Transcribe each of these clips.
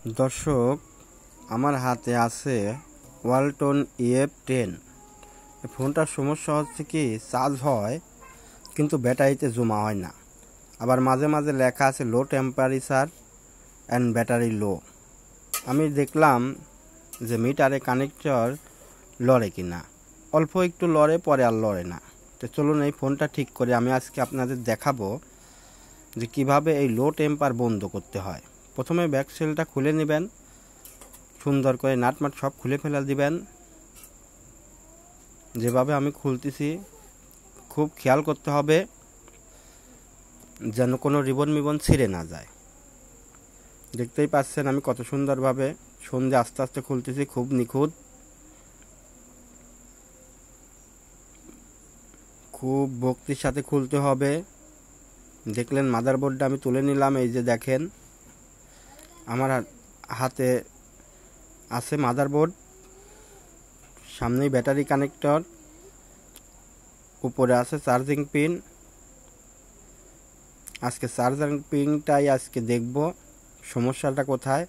দর্শক, আমার হাতে আছে ওয়ালটন EF10। এই ফোনটার সমস্যা হচ্ছে কি, চার্জ হয় কিন্তু ব্যাটারিতে জমা হয় না। আবার মাঝে মাঝে লেখা আছে লো টেম্পারেচার অ্যান্ড ব্যাটারি লো। আমি দেখলাম যে মিটারে কানেক্টর লড়ে কিনা, অল্প একটু লড়ে, পরে আর লড়ে না। তো চলুন এই ফোনটা ঠিক করে আমি আজকে আপনাদের দেখাবো যে কিভাবে এই লো টেম্পার বন্ধ করতে হয়। প্রথমে ব্যাক সেলটা খুলে নেবেন, সুন্দর করে নাটমাট সব খুলে ফেলা দিবেন। যেভাবে আমি খুলতেছি খুব খেয়াল করতে হবে যেন কোনো রিবন ছিঁড়ে না যায়। দেখতেই পাচ্ছেন আমি কত সুন্দরভাবে সন্ধে আস্তে আস্তে খুলতেছি, খুব নিখুঁত, খুব ভক্তির সাথে খুলতে হবে। দেখলেন মাদারবোর্ডটা আমি তুলে নিলাম। এই যে দেখেন আমার হাতে আছে মাদারবোর্ড, সামনেই ব্যাটারি কানেক্টর, উপরে আছে চার্জিং পিন। আজকে চার্জিং পিনটাই আজকে দেখব সমস্যাটা কোথায়।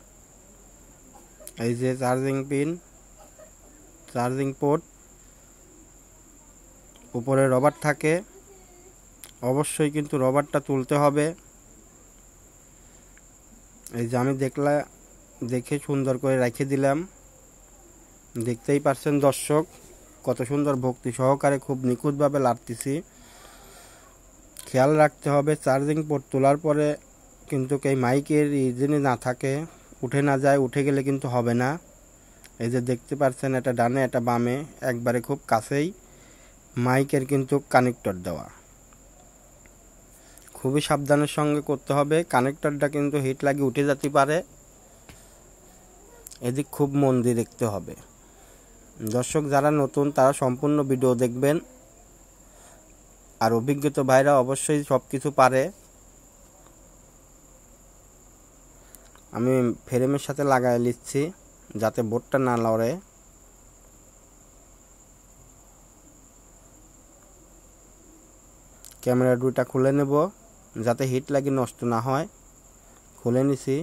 এই যে চার্জিং পিন, চার্জিং পোর্ট, উপরে রবার থাকে, অবশ্যই কিন্তু রবারটা তুলতে হবে। এই যে আমি দেখে সুন্দর করে রেখে দিলাম। দেখতেই পাচ্ছেন দর্শক কত সুন্দর ভক্তি সহকারে খুব নিখুঁতভাবে লাড়তেছি। খেয়াল রাখতে হবে চার্জিং পোর্ট তোলার পরে কিন্তু এই মাইকের ইঞ্জিনে না থাকে, উঠে না যায়, উঠে গেলে কিন্তু হবে না। এই যে দেখতে পাচ্ছেন এটা ডানে এটা বামে, একবারে খুব কাছেই মাইকের কিন্তু কানেক্টর দেওয়া। খুবই সাবধানের সঙ্গে করতে হবে, কানেক্টরটা কিন্তু হিট লাগিয়ে উঠে যেতে পারে। এদিক খুব মন দিয়ে দেখতে হবে। দর্শক যারা নতুন তারা সম্পূর্ণ ভিডিও দেখবেন, আর অভিজ্ঞত ভাইরা অবশ্যই সব কিছু পারে। আমি ফ্রেমের সাথে লাগাই নিচ্ছি যাতে বোর্ডটা না লড়ে। ক্যামেরা দুইটা খুলে নেব যাতে হিট লাগিয়ে নষ্ট না হয়। খুলে নিছি।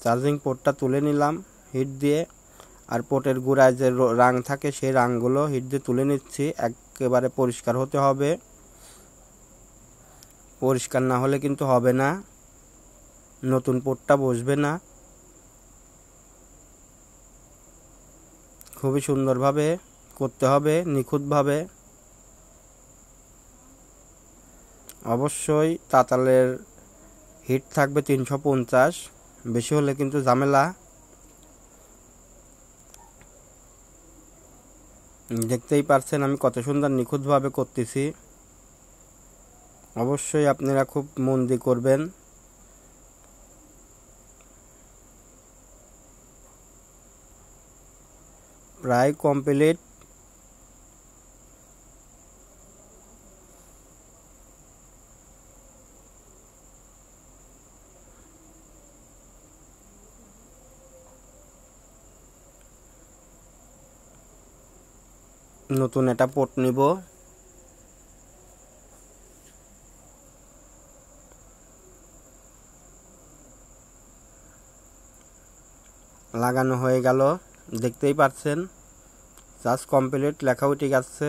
চার্জিং পোর্টটা তুলে নিলাম হিট দিয়ে, আর পোর্টের গোড়ায় যে রাং থাকে সেই রাংগুলো হিট দিয়ে তুলে নিচ্ছি। একেবারে পরিষ্কার হতে হবে, পরিষ্কার না হলে কিন্তু হবে না, নতুন পোর্টটা বসবে না। খুবই সুন্দরভাবে করতে হবে, নিখুঁতভাবে। অবশ্যই তাতালের হিট থাকবে 350, বেশি হলে কিন্তু ঝামেলা। দেখতেই পারছেন আমি কত সুন্দর নিখুঁতভাবে করতেছি। অবশ্যই আপনারা খুব মন দিয়ে করবেন। প্রায় কমপ্লিট। নতুন একটা পোর্ট নিব। লাগানো হয়ে গেল, দেখতেই পাচ্ছেন চার্জ কমপ্লিট লেখাও ঠিক আছে।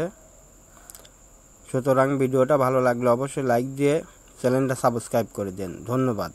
সুতরাং ভিডিওটা ভালো লাগলে অবশ্যই লাইক দিয়ে চ্যানেলটা সাবস্ক্রাইব করে দেন। ধন্যবাদ।